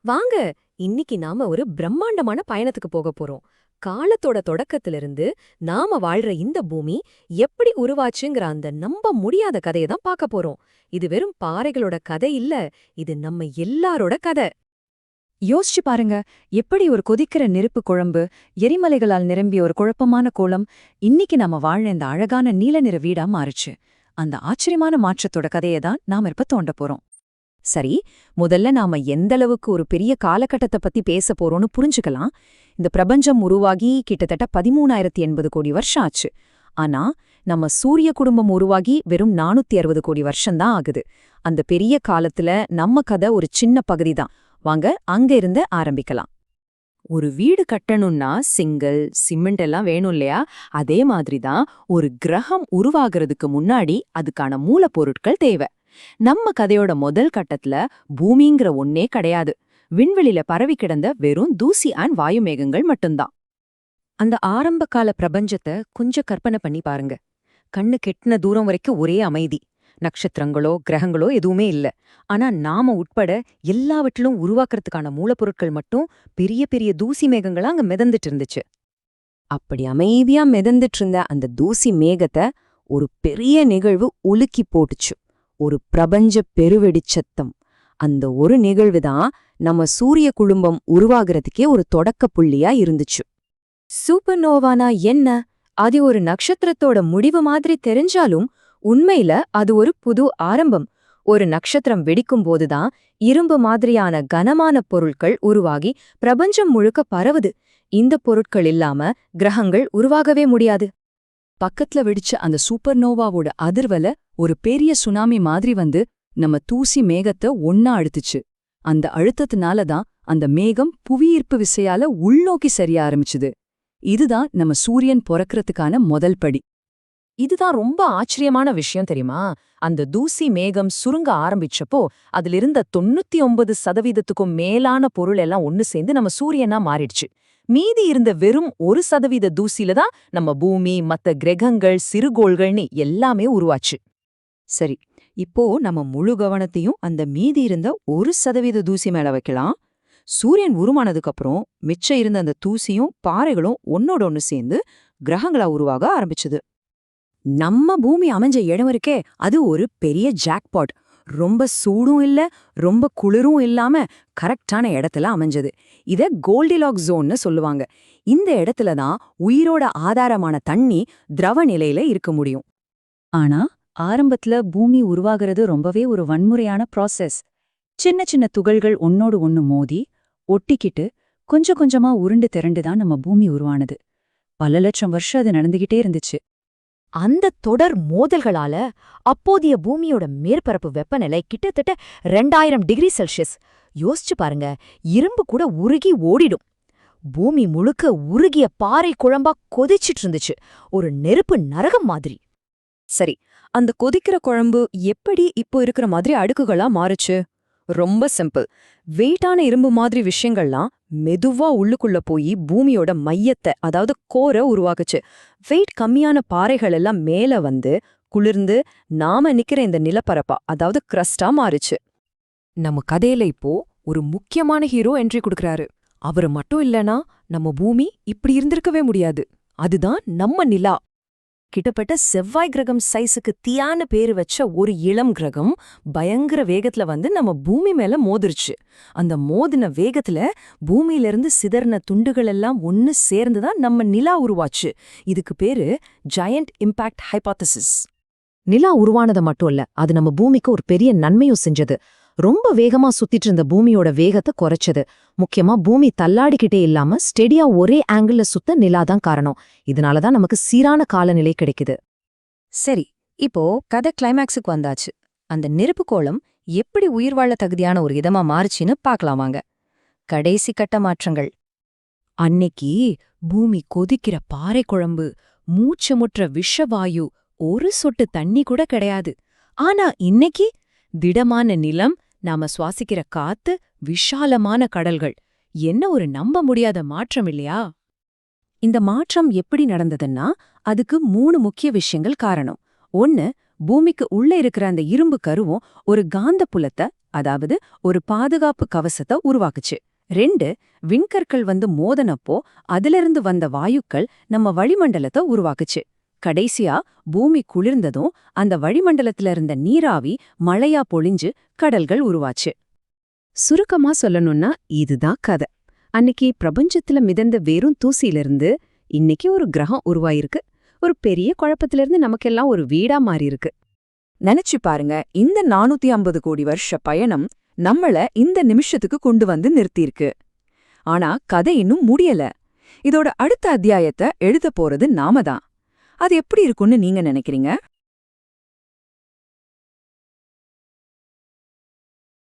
வாங்க, இன்னைக்கு நாம ஒரு பிரம்மாண்டமான பயணத்துக்கு போக போறோம். காலத்தோட தொடக்கத்திலிருந்து நாம வாழ்ற இந்த பூமி எப்படி உருவாச்சுங்கிற அந்த நம்ப முடியாத கதையை தான் பார்க்க போறோம். இது வெறும் பாறைகளோட கதை இல்ல, இது நம்ம எல்லாரோட கதை. யோசிச்சு பாருங்க, எப்படி ஒரு கொதிக்கிற நெருப்பு குழம்பு, எரிமலைகளால் நிரம்பிய ஒரு குழப்பமான கோலம், இன்னைக்கு நாம வாழ இந்த அழகான நீல நிற வீடா மாறுச்சு. அந்த ஆச்சரியமான மாற்றத்தோட கதையை தான் நாம இப்ப தோண்ட போறோம். சரி, முதல்ல நாம எந்த அளவுக்கு ஒரு பெரிய காலகட்டத்தை பத்தி பேச போறோம்னு புரிஞ்சுக்கலாம். இந்த பிரபஞ்சம் உருவாகி கிட்டத்தட்ட 13,080 கோடி வருஷம் ஆச்சு. ஆனா நம்ம சூரிய குடும்பம் உருவாகி வெறும் 460 கோடி வருஷம்தான் ஆகுது. அந்த பெரிய காலத்துல நம்ம கதை ஒரு சின்ன பகுதி தான். வாங்க அங்க இருந்து ஆரம்பிக்கலாம். ஒரு வீடு கட்டணும்னா செங்கல், சிமெண்ட் எல்லாம் வேணும் இல்லையா? அதே மாதிரிதான் ஒரு கிரகம் உருவாகிறதுக்கு முன்னாடி அதுக்கான மூலப்பொருட்கள் தேவை. நம்ம கதையோட முதல் கட்டத்துல பூமிங்கிற ஒன்னே கிடையாது. விண்வெளியில பரவி கிடந்த வெறும் தூசி அண்ட் வாயு மேகங்கள் மட்டும்தான். அந்த ஆரம்ப கால பிரபஞ்சத்தை கொஞ்சம் கற்பனை பண்ணி பாருங்க. கண்ணு கெட்டின தூரம் வரைக்கும் ஒரே அமைதி. நட்சத்திரங்களோ கிரகங்களோ எதுவுமே இல்ல. ஆனா நாம உட்பட எல்லாவற்றிலும் உருவாக்குறதுக்கான மூலப்பொருட்கள் மட்டும் பெரிய பெரிய தூசி மேகங்களா அங்க மிதந்துட்டு இருந்துச்சு. அப்படி அமைதியா மிதந்துட்டு இருந்த அந்த தூசி மேகத்தை ஒரு பெரிய நிகழ்வு உலுக்கி போட்டுச்சு. ஒரு பிரபஞ்ச பெருவெடிச்சத்தம். அந்த ஒரு நிகழ்வுதான் நம்ம சூரிய குடும்பம் உருவாகிறதுக்கே ஒரு தொடக்க புள்ளியா இருந்துச்சு. சூப்பர்னோவானா என்ன? அது ஒரு நட்சத்திரத்தோட முடிவு மாதிரி தெரிஞ்சாலும் உண்மையில அது ஒரு புது ஆரம்பம். ஒரு நட்சத்திரம் வெடிக்கும் போதுதான் இரும்பு மாதிரியான கனமான பொருட்கள் உருவாகி பிரபஞ்சம் முழுக்க பரவுது. இந்த பொருட்கள் இல்லாம கிரகங்கள் உருவாகவே முடியாது. பக்கத்துல வெடிச்ச அந்த சூப்பர்னோவாவோட அதிர்வல ஒரு பெரிய சுனாமி மாதிரி வந்து நம்ம தூசி மேகத்தை ஒன்னா அழுத்துச்சு. அந்த அழுத்தத்தினால தான் அந்த மேகம் புவியீர்ப்பு விசையால உள்நோக்கி சரிய ஆரம்பிச்சுது. இதுதான் நம்ம சூரியன் பொறக்கறதுக்கான முதல் படி. இதுதான் ரொம்ப ஆச்சரியமான விஷயம் தெரியுமா? அந்த தூசி மேகம் சுருங்க ஆரம்பிச்சப்போ அதிலிருந்த 99% மேலான பொருள் எல்லாம் ஒன்னு சேர்ந்து நம்ம சூரியனா மாறிடுச்சு. மீதி இருந்த வெறும் 1% தூசில தான் நம்ம பூமி, மத்த கிரகங்கள், சிறுகோள்கள்னு எல்லாமே உருவாச்சு. சரி, இப்போ நம்ம முழு கவனத்தையும் அந்த மீதி இருந்த 1% தூசி மேல வைக்கலாம். சூரியன் உருமானதுக்கு அப்புறம் மிச்சம் இருந்த அந்த தூசியும் பாறைகளும் ஒன்னோட ஒன்னு சேர்ந்து கிரகங்களா உருவாக ஆரம்பிச்சது. நம்ம பூமி அமைஞ்ச இடம் இருக்கே, அது ஒரு பெரிய ஜாக்பாட். ரொம்ப சூடும் இல்ல, ரொம்ப குளிரும் இல்லாம கரெக்டான இடத்துல அமைஞ்சது. இத கோல்டிலாக் ஜோன்னு சொல்லுவாங்க. இந்த இடத்துல தான் உயிரோட ஆதாரமான தண்ணி திரவ நிலையில இருக்க முடியும். ஆனா ஆரம்பத்துல பூமி உருவாகிறது ரொம்பவே ஒரு வன்முறையான ப்ராசஸ். சின்ன சின்ன துகள்கள் ஒன்னோடு ஒன்னு மோதி ஒட்டிக்கிட்டு கொஞ்சம் கொஞ்சமா உருண்டு திரண்டுதான் நம்ம பூமி உருவானது. பல லட்சம் வருஷம் அது நடந்துகிட்டே இருந்துச்சு. அந்த தொடர் மோதல்களால அப்போதைய பூமியோட மேற்பரப்பு வெப்பநிலை கிட்டத்தட்ட 2000 டிகிரி செல்சியஸ். யோசிச்சு பாருங்க, இரும்பு கூட உருகி ஓடிடும். பூமி முழுக்க உருகிய பாறை குழம்பா கொதிச்சிட்டு இருந்துச்சு, ஒரு நெருப்பு நரகம் மாதிரி. சரி, அந்த கொதிக்கிற குழம்பு எப்படி இப்போ இருக்கிற மாதிரி அடுக்குகளா மாறுச்சு? ரொம்ப சிம்பிள். வெயிட்டான இரும்பு மாதிரி விஷயங்கள்லாம் மெதுவா உள்ளுக்குள்ள போய் பூமியோட மையத்தை, அதாவது கோரை உருவாக்குச்சு. வெயிட் கம்மியான பாறைகள் எல்லாம் மேல வந்து குளிர்ந்து நாம நிக்கிற இந்த நிலப்பரப்பா, அதாவது கிரஸ்டா மாறுச்சு. நம்ம கதையில இப்போ ஒரு முக்கியமான ஹீரோ என்ட்ரி கொடுக்கறாரு. அவரு மட்டும் இல்லனா நம்ம பூமி இப்படி இருந்திருக்கவே முடியாது. அதுதான் நம்ம நிலா. கிட்டத்தட்ட செவ்வாய் கிரகம் சைஸுக்கு தியான்னு பேரு வச்ச ஒரு இளம் கிரகம் பயங்கர வேகத்துல வந்து நம்ம பூமி மேல மோதிருச்சு. அந்த மோதின வேகத்துல பூமியிலிருந்து சிதறின துண்டுகள் எல்லாம் ஒன்னு சேர்ந்துதான் நம்ம நிலா உருவாச்சு. இதுக்கு பேரு ஜயண்ட் இம்பாக்ட் ஹைபோதசிஸ். நிலா உருவானது மட்டும் இல்ல, அது நம்ம பூமிக்கு ஒரு பெரிய நன்மையும் செஞ்சது. ரொம்ப வேகமா சுத்திட்டு இருந்த பூமியோட வேகத்தை குறைச்சது. முக்கியமா பூமி தள்ளாடிக்கிட்டே இல்லாம ஸ்டெடியா ஒரே ஆங்கிள் சுத்த நிலாதான் காரணம். இதனாலதான் நமக்கு சீரான காலநிலை கிடைக்குது. சரி, இப்போ கதை கிளைமேக்ஸுக்கு வந்தாச்சு. அந்த நெருப்பு கோலம் எப்படி உயிர் வாழ தகுதியான ஒரு இதமா மாறுச்சின்னு பார்க்கலாம் வாங்க. கடைசி கட்ட மாற்றங்கள். அன்னைக்கு பூமி கொதிக்கிற பாறை குழம்பு, மூச்சு முற்ற விஷவாயு, ஒரு சொட்டு தண்ணி கூட கிடையாது. ஆனா இன்னைக்கு திடமான நிலம், நாம சுவாசிக்கிற காத்து, விஷாலமான கடல்கள். என்ன ஒரு நம்ப முடியாத மாற்றம் இல்லையா? இந்த மாற்றம் எப்படி நடந்ததுன்னா அதுக்கு 3 முக்கிய விஷயங்கள் காரணம். ஒன்னு, பூமிக்கு உள்ள இருக்கிற அந்த இரும்பு கருவும் ஒரு காந்த புலத்தை அதாவது ஒரு பாதுகாப்பு கவசத்தை உருவாக்குச்சு. 2 விண்கற்கள் வந்து மோதனப்போ அதிலிருந்து வந்த வாயுக்கள் நம்ம வளிமண்டலத்தை உருவாக்குச்சு. கடைசியா பூமி குளிர்ந்ததும் அந்த வளிமண்டலத்துல இருந்த நீராவி மழையா பொழிஞ்சு கடல்கள் உருவாச்சு. சுருக்கமா சொல்லணும்னா இதுதான் கதை. அன்னைக்கு பிரபஞ்சத்துல மிதந்த வெறும் தூசியிலிருந்து இன்னைக்கு ஒரு கிரகம் உருவாயிருக்கு. ஒரு பெரிய குழப்பத்திலிருந்து நமக்கெல்லாம் ஒரு வீடா மாறியிருக்கு. நினைச்சு பாருங்க, இந்த 450 கோடி வருஷ பயணம் நம்மள இந்த நிமிஷத்துக்கு கொண்டு வந்து நிறுத்தியிருக்கு. ஆனா கதை இன்னும் முடியல. இதோட அடுத்த அத்தியாயத்தை எழுத போறது நாம தான். அது எப்படி இருக்கும்னு நீங்க நினைக்கிறீங்க?